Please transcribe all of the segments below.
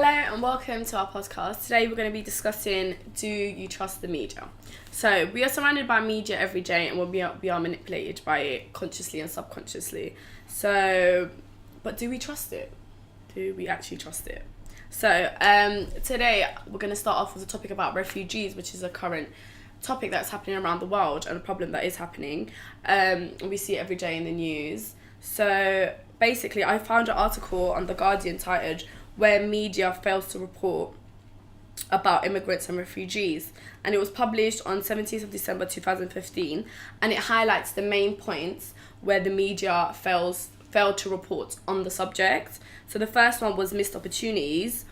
Hello and welcome to our podcast. Today we're going to be discussing, do you trust the media? So we are surrounded by media every day and we are manipulated by it consciously and subconsciously. So, but do we trust it? Do we actually trust it? So today we're going to start off with a topic about refugees, which is a current topic that's happening around the world and a problem that is happening. We see it every day in the news. So basically I found an article on The Guardian titled "Where Media Fails to Report About Immigrants and Refugees," and it was published on 17th of December 2015, and it highlights the main points where the media failed to report on the subject. So the first one was missed opportunities.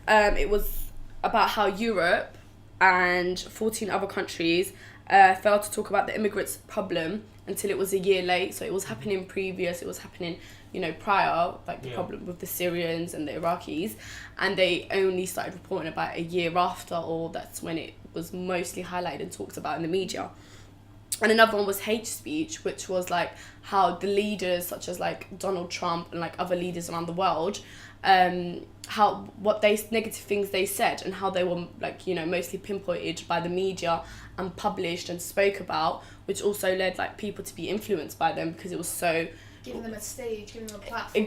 It was about how Europe and 14 other countries failed to talk about the immigrants problem until it was a year late. So it was happening prior, like the problem with the Syrians and the Iraqis, and they only started reporting about a year after, or that's when it was mostly highlighted and talked about in the media. And another one was hate speech, which was like how the leaders such as like Donald Trump and like other leaders around the world, negative things they said and how they were mostly pinpointed by the media and published and spoke about, which also led like people to be influenced by them because it was so giving them a stage, giving them a platform.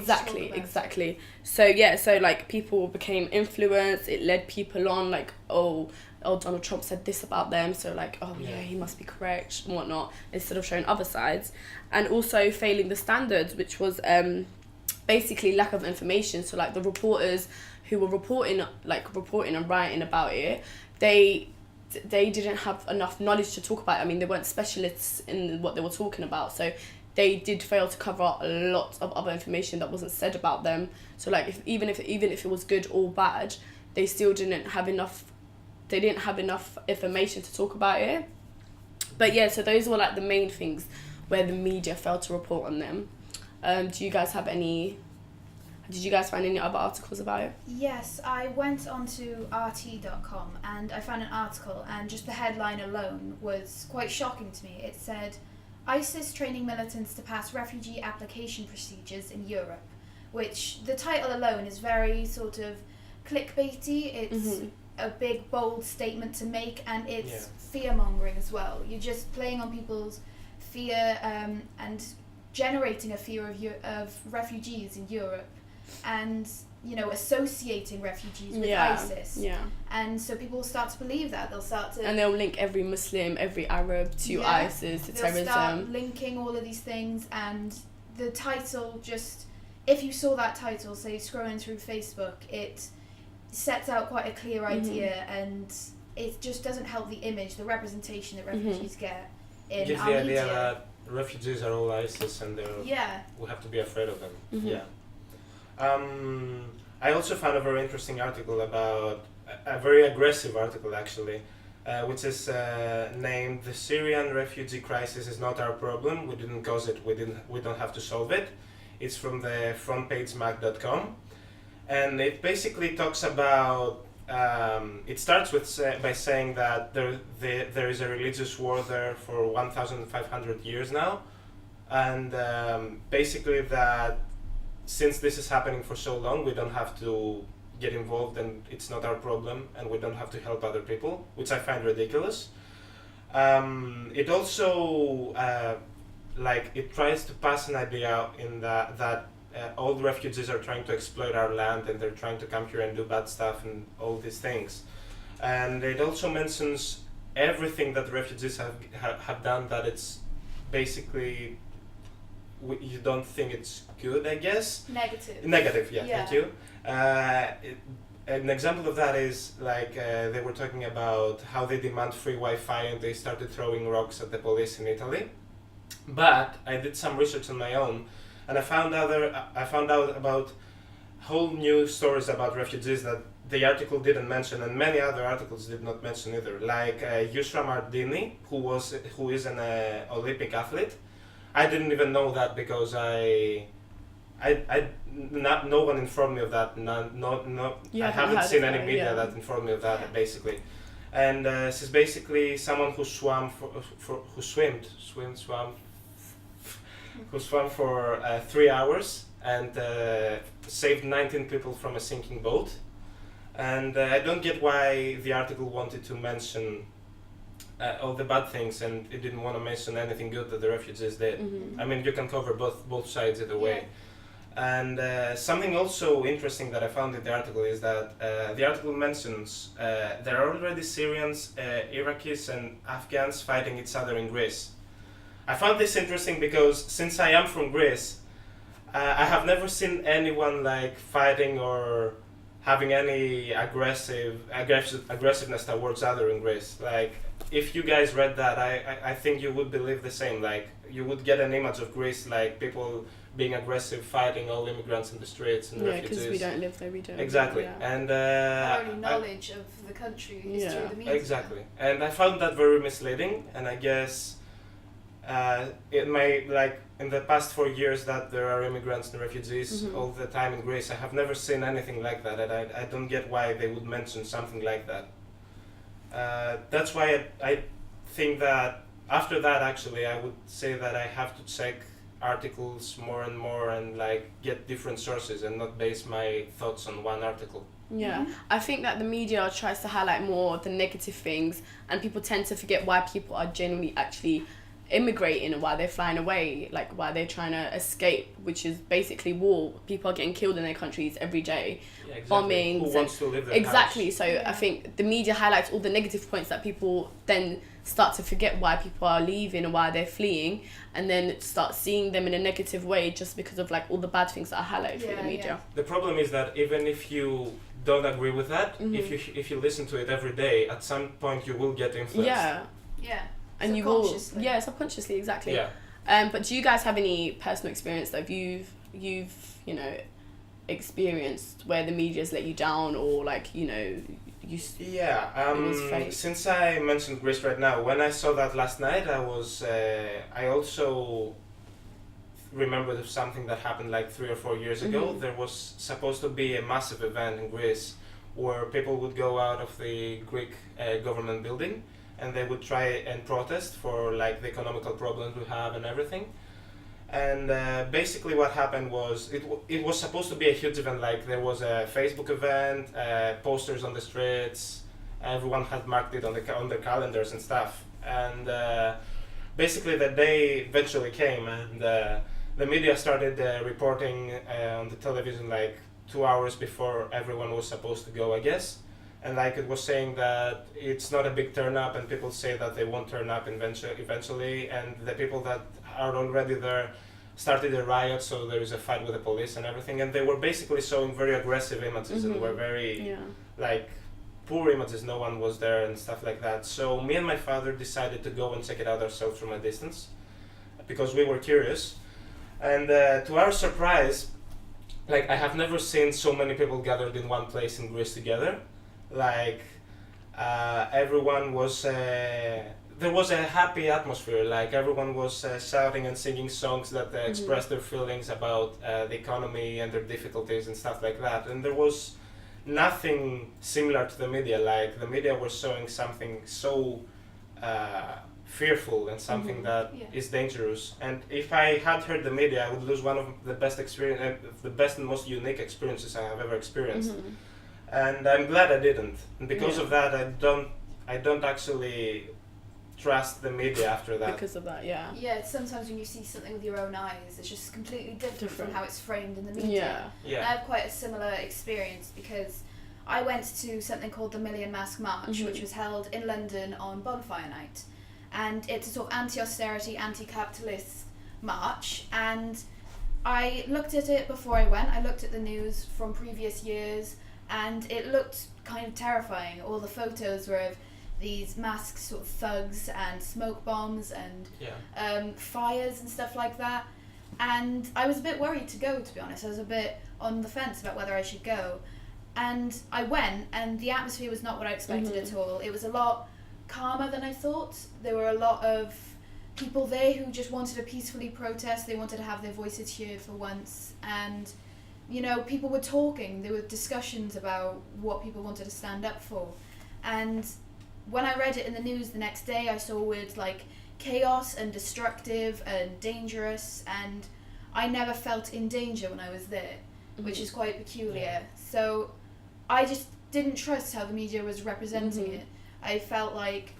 Exactly. So like people became influenced. It led people on like, oh, Donald Trump said this about them, so like, he must be correct and whatnot, instead of showing other sides. And also failing the standards, which was basically lack of information. So like the reporters who were reporting and writing about it, they didn't have enough knowledge to talk about it. I mean, they weren't specialists in what they were talking about, so they did fail to cover up a lot of other information that wasn't said about them. So like even if it was good or bad, they still didn't have enough information to talk about it. But yeah, so those were like the main things where the media failed to report on them. Did you guys find any other articles about it? Yes, I went onto rt.com and I found an article, and just the headline alone was quite shocking to me. It said, "ISIS training militants to pass refugee application procedures in Europe," which the title alone is very sort of clickbaity. It's a big, bold statement to make, and it's fear-mongering as well. You're just playing on people's fear and generating a fear of refugees in Europe, and associating refugees with ISIS. Yeah. And so people will start to believe that. They'll link every Muslim, every Arab to ISIS, to terrorism. They'll start linking all of these things, and the title just, if you saw that title, say scrolling through Facebook, it sets out quite a clear idea, and it just doesn't help the image, the representation that refugees get in our media. Gives the idea that refugees are all ISIS and we have to be afraid of them. I also found a very interesting article about a very aggressive article actually, which is named "The Syrian Refugee Crisis is Not Our Problem. We didn't cause it. We don't have to solve it." It's from the frontpagemag.com, and it basically talks about. It starts by saying that there is a religious war there for 1,500 years now, and basically that since this is happening for so long, we don't have to get involved and it's not our problem, and we don't have to help other people, which I find ridiculous. It also it tries to pass an idea in that all the refugees are trying to exploit our land and they're trying to come here and do bad stuff and all these things. And it also mentions everything that the refugees have done, that it's basically you don't think it's good, I guess. Negative, thank you. An example of that is they were talking about how they demand free Wi-Fi and they started throwing rocks at the police in Italy. But I did some research on my own, and I found out about whole new stories about refugees that the article didn't mention, and many other articles did not mention either. Like Yusra Mardini, who is an Olympic athlete. I didn't even know that because no one informed me of that. I haven't seen any media that informed me of that basically. And she's basically someone who swam for 3 hours and saved 19 people from a sinking boat. And I don't get why the article wanted to mention all the bad things, and it didn't want to mention anything good that the refugees did. I mean, you can cover both sides either way. And something also interesting that I found in the article is that the article mentions there are already Syrians, Iraqis and Afghans fighting each other in Greece. I found this interesting because since I am from Greece, I have never seen anyone like fighting or having any aggressiveness towards other in Greece. Like, if you guys read that, I think you would believe the same. Like, you would get an image of Greece like people being aggressive, fighting all immigrants in the streets and refugees. Yeah, because we don't live there, we don't. Exactly, Yeah. and Our only knowledge of the country is through the media. Exactly, and I found that very misleading. And I guess it may, like, in the past 4 years that there are immigrants and refugees all the time in Greece, I have never seen anything like that, and I don't get why they would mention something like that. That's why I think that after that, actually, I would say that I have to check articles more and more and like get different sources and not base my thoughts on one article. Yeah, I think that the media tries to highlight more the negative things, and people tend to forget why people are genuinely actually immigrating and why they're flying away, like why they're trying to escape, which is basically war. People are getting killed in their countries every day. Yeah, exactly. Bombings. Who wants to live there? Exactly. So I think the media highlights all the negative points that people then start to forget why people are leaving and why they're fleeing, and then start seeing them in a negative way just because of like all the bad things that are highlighted through the media. The problem is that even if you don't agree with that, if you listen to it every day, at some point you will get influenced. Yeah. And you will, subconsciously, exactly. Yeah. But do you guys have any personal experience that you've experienced where the media's let you down, or like since I mentioned Greece right now, when I saw that last night, I also remembered of something that happened like 3 or 4 years ago. There was supposed to be a massive event in Greece where people would go out of the Greek government building, and they would try and protest for like the economical problems we have and everything. And basically what happened was it was supposed to be a huge event. Like, there was a Facebook event, posters on the streets, everyone had marked it on their calendars and stuff. And basically the day eventually came, and the media started reporting on the television like 2 hours before everyone was supposed to go, I guess. And like, it was saying that it's not a big turn up, and people say that they won't turn up eventually, and the people that are already there started a riot, so there is a fight with the police and everything. And they were basically showing very aggressive images and were very like poor images. No one was there and stuff like that. So me and my father decided to go and check it out ourselves from a distance because we were curious. And to our surprise, like, I have never seen so many people gathered in one place in Greece together. Like, everyone was, there was a happy atmosphere. Like, everyone was shouting and singing songs that expressed their feelings about the economy and their difficulties and stuff like that. And there was nothing similar to the media. Like, the media was showing something so fearful and something that is dangerous. And if I had heard the media, I would lose one of the best and most unique experiences I have ever experienced. And I'm glad I didn't. And because of that, I don't actually trust the media after that. Because of that, Yeah, sometimes when you see something with your own eyes, it's just completely different from how it's framed in the media. Yeah. And I have quite a similar experience because I went to something called the Million Mask March, which was held in London on Bonfire Night. And it's a sort of anti-austerity, anti-capitalist march. And I looked at it before I went. I looked at the news from previous years, and it looked kind of terrifying. All the photos were of these masked sort of thugs and smoke bombs and fires and stuff like that. And I was a bit worried to go, to be honest. I was a bit on the fence about whether I should go. And I went, and the atmosphere was not what I expected at all. It was a lot calmer than I thought. There were a lot of people there who just wanted to peacefully protest. They wanted to have their voices heard for once. And people were talking. There were discussions about what people wanted to stand up for. And when I read it in the news the next day, I saw words like chaos and destructive and dangerous, and I never felt in danger when I was there, which is quite peculiar. So I just didn't trust how the media was representing Mhm. it. I felt like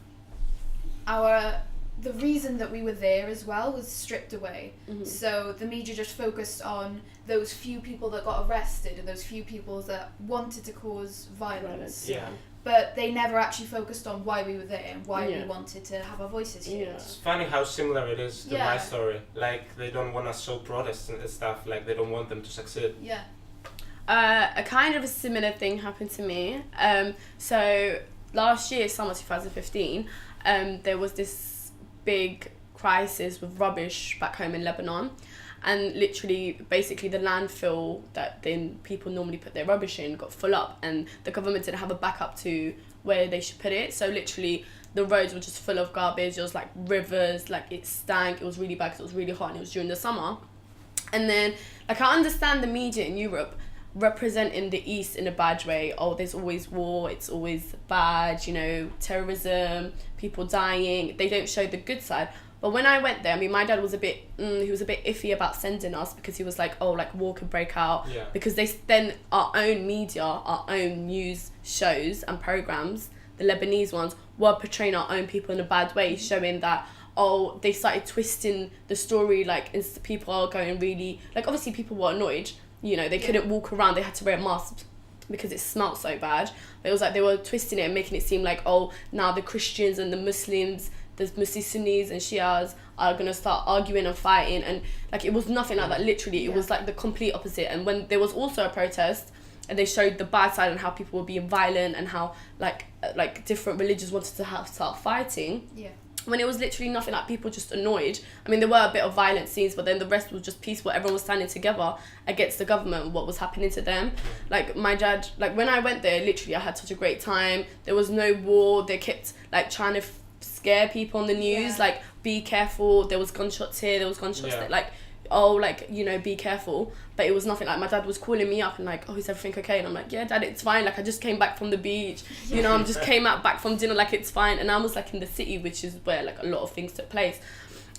the reason that we were there as well was stripped away. Mhm. So the media just focused on those few people that got arrested and those few people that wanted to cause violence. Yeah. But they never actually focused on why we were there and why we Yeah. wanted to have our voices heard. Yeah. It's funny how similar it is to Yeah. my story. Like, they don't want to show protests and stuff. Like, they don't want them to succeed. Yeah. A kind of a similar thing happened to me. So last year, summer 2015, there was this big crisis with rubbish back home in Lebanon, and literally, basically, the landfill that then people normally put their rubbish in got full up, and the government didn't have a backup to where they should put it. So literally, the roads were just full of garbage. There was like rivers, like it stank. It was really bad because it was really hot and it was during the summer. And then, like, I understand the media in Europe representing the East in a bad way. Oh, there's always war, it's always bad, you know, terrorism, people dying. They don't show the good side. But when I went there, I mean, my dad was a bit, he was a bit iffy about sending us, because he was like, oh, like war could break out. Yeah. Because then our own media, our own news shows and programs, the Lebanese ones, were portraying our own people in a bad way, showing that, oh, they started twisting the story, like, people are going really, like, obviously people were annoyed, you know, they couldn't walk around, they had to wear masks because it smelled so bad. But it was like they were twisting it and making it seem like, oh, now the Christians and the Muslims, the Sunnis and Shias are going to start arguing and fighting. And, like, it was nothing like that, literally. It was, like, the complete opposite. And when there was also a protest, and they showed the bad side and how people were being violent and how, like different religions wanted to start fighting. Yeah. When it was literally nothing, like people just annoyed. I mean, there were a bit of violent scenes, but then the rest was just peaceful. Everyone was standing together against the government and what was happening to them. Like, my dad, like, when I went there, literally I had such a great time. There was no war. They kept, like, trying to scare people on the news, like, be careful. There was gunshots here, there was gunshots there. Like, oh, like, you know, be careful. But it was nothing. Like, my dad was calling me up and like, oh, is everything okay? And I'm like, yeah, Dad, it's fine. Like, I just came back from the beach. You know, I'm just came out back from dinner. Like, it's fine. And I was like in the city, which is where like a lot of things took place.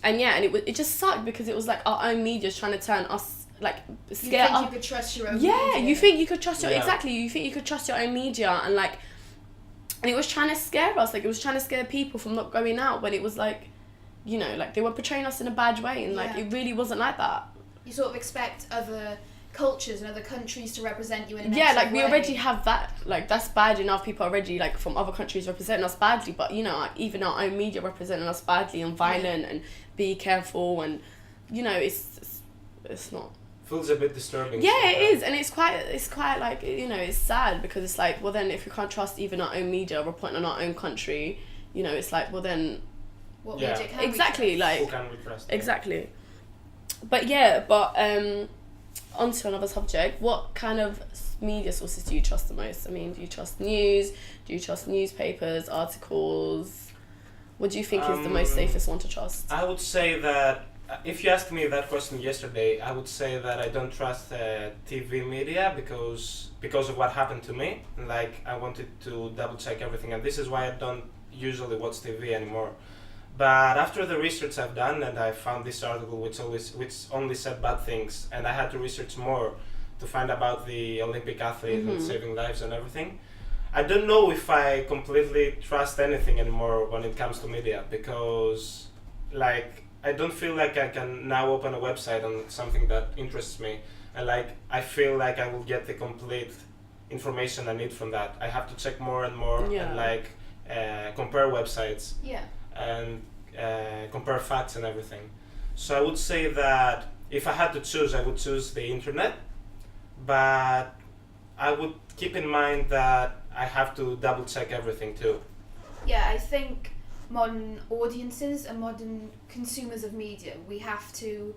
And yeah, and it just sucked because it was like our own media's trying to turn us, like, scare us. You think you could trust your own media? media? You think you could trust your, exactly. You think you could trust your own media, and like, and it was trying to scare us. Like, it was trying to scare people from not going out, when it was like, you know, like, they were portraying us in a bad way, and like, it really wasn't like that. You sort of expect other cultures and other countries to represent you in a like, negative we way. already have that. Like, that's bad enough. People already, like, from other countries representing us badly, but, you know, like, even our own media representing us badly and violent and be careful, and, you know, it's not. Feels a bit disturbing. Yeah, it is, and it's quite like, you know, it's sad, because it's like, well, then if you can't trust even our own media reporting on our own country, you know, it's like, well, then What media can exactly, we like, who can we trust? exactly. But onto another subject. What kind of media sources do you trust the most? I mean, do you trust news? Do you trust newspapers, articles? What do you think is the most safest one to trust? I would say that, if you asked me that question yesterday, I would say that I don't trust TV media because of what happened to me. Like, I wanted to double check everything, and this is why I don't usually watch TV anymore. But after the research I've done, and I found this article which only said bad things, and I had to research more to find about the Olympic athlete and saving lives and everything, I don't know if I completely trust anything anymore when it comes to media, because, like, I don't feel like I can now open a website on something that interests me, and like, I feel like I will get the complete information I need from that. I have to check more and more, and like, compare websites. And compare facts and everything. So I would say that if I had to choose, I would choose the internet, but I would keep in mind that I have to double check everything too. Yeah, I think modern audiences and modern consumers of media, we have to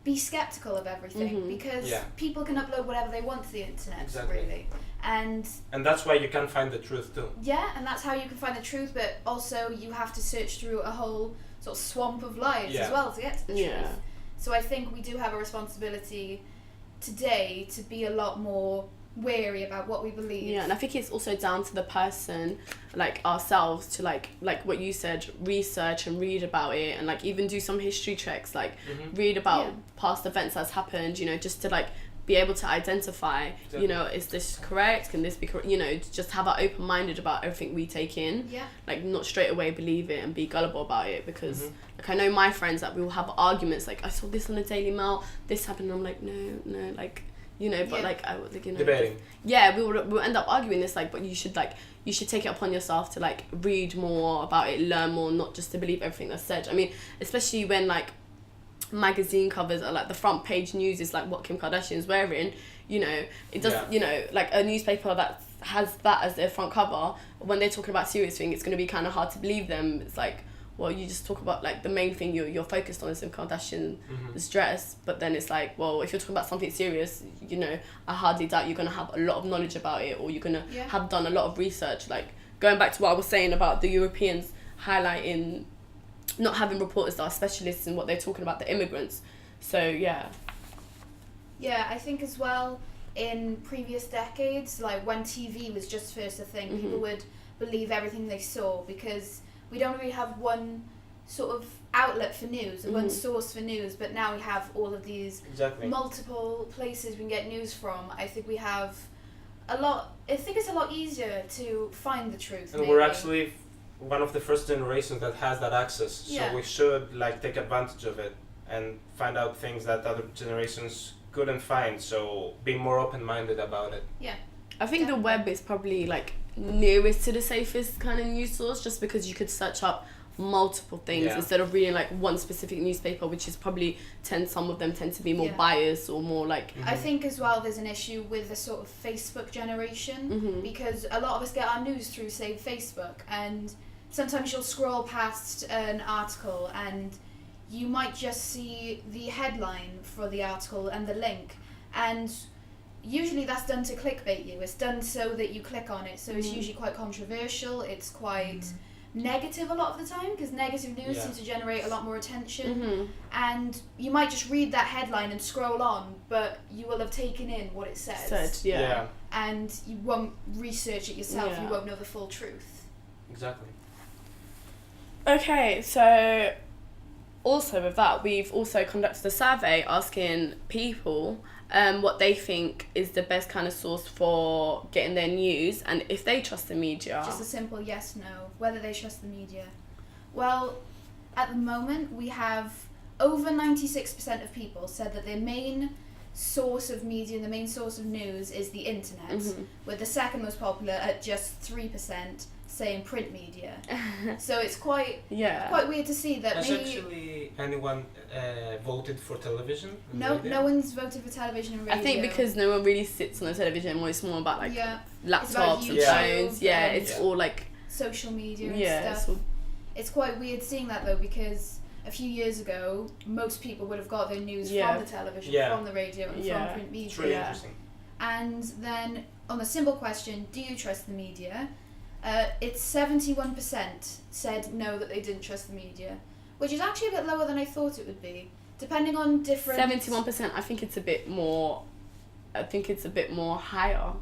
be skeptical of everything, because people can upload whatever they want to the internet, really. And that's why you can find the truth too. Yeah, and that's how you can find the truth, but also you have to search through a whole sort of swamp of lies as well to get to the truth. So I think we do have a responsibility today to be a lot more wary about what we believe. Yeah, and I think it's also down to the person, like ourselves, to like what you said, research and read about it, and like even do some history checks, like read about past events that's happened, you know, just to like be able to identify, you know, is this correct? Can this be correct? You know, just have an open-minded about everything we take in. Yeah. Like, not straight away believe it and be gullible about it, because like, I know my friends that we will have arguments like, I saw this on the Daily Mail, this happened, and I'm like, no, like, you know, but like, I would, like, you know, debating. Yeah, we'll end up arguing this, like, but you should take it upon yourself to like read more about it, learn more, not just to believe everything that's said. I mean, especially when like magazine covers are like the front page news is like what Kim Kardashian's wearing, you know, it does, you know, like a newspaper that has that as their front cover, when they're talking about serious thing, it's going to be kind of hard to believe them. It's like, well, you just talk about like the main thing you're focused on is Kim Kardashian's dress, but then it's like, well, if you're talking about something serious, you know, I hardly doubt you're going to have a lot of knowledge about it, or you're going to have done a lot of research. Like, going back to what I was saying about the Europeans highlighting not having reporters that are specialists in what they're talking about, the immigrants. So yeah, I think as well, in previous decades, like when TV was just first a thing, people would believe everything they saw, because we don't really have one sort of outlet for news, one source for news, but now we have all of these multiple places we can get news from. I think we have I think it's a lot easier to find the truth. And we're actually one of the first generations that has that access, so we should like take advantage of it and find out things that other generations couldn't find, so be more open-minded about it. I think the web is probably like nearest to the safest kind of news source, just because you could search up multiple things instead of reading like one specific newspaper, which is probably some of them tend to be more biased or more like I think as well there's an issue with the sort of Facebook generation, because a lot of us get our news through, say, Facebook, and sometimes you'll scroll past an article and you might just see the headline for the article and the link, and usually that's done to clickbait you. It's done so that you click on it, so it's usually quite controversial, it's quite negative a lot of the time, because negative news seems to generate a lot more attention, and you might just read that headline and scroll on, but you will have taken in what it says. And you won't research it yourself, you won't know the full truth. Exactly. Okay, so also with that, we've also conducted a survey asking people what they think is the best kind of source for getting their news, and if they trust the media. Just a simple yes, no, whether they trust the media. Well, at the moment we have over 96% of people said that their main source of media and the main source of news is the internet, with the second most popular at just 3% saying print media. So it's quite weird to see that. Has actually anyone voted for television? No one's voted for television and radio. I think because no one really sits on the television anymore. It's more about like laptops about and phones. It's all like social media and stuff. It's quite weird seeing that though, because a few years ago most people would have got their news from the television, from the radio, and from print media. It's really interesting. And then on the simple question, do you trust the media? It's 71% said no, that they didn't trust the media, which is actually a bit lower than I thought it would be, depending on different... 71%, I think it's a bit more higher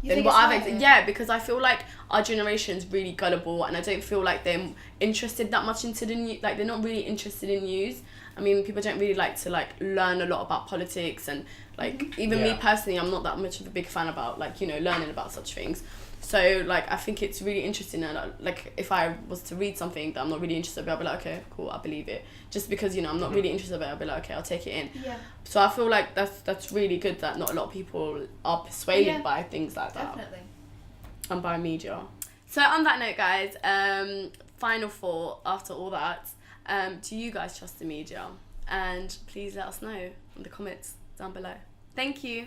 you than think what I've higher? because I feel like our generation's really gullible, and I don't feel like they're interested that much into the news. Like, they're not really interested in news. I mean, people don't really like to like learn a lot about politics, and like even me personally, I'm not that much of a big fan about like, you know, learning about such things. So like, I think it's really interesting, and like if I was to read something that I'm not really interested in, I'll be like, okay, cool, I believe it. Just because, you know, I'm not really interested in it, I'll be like, okay, I'll take it in. So I feel like that's really good that not a lot of people are persuaded by things like that. Definitely. And by media. So on that note, guys, final thought after all that, do you guys trust the media? And please let us know in the comments down below. Thank you.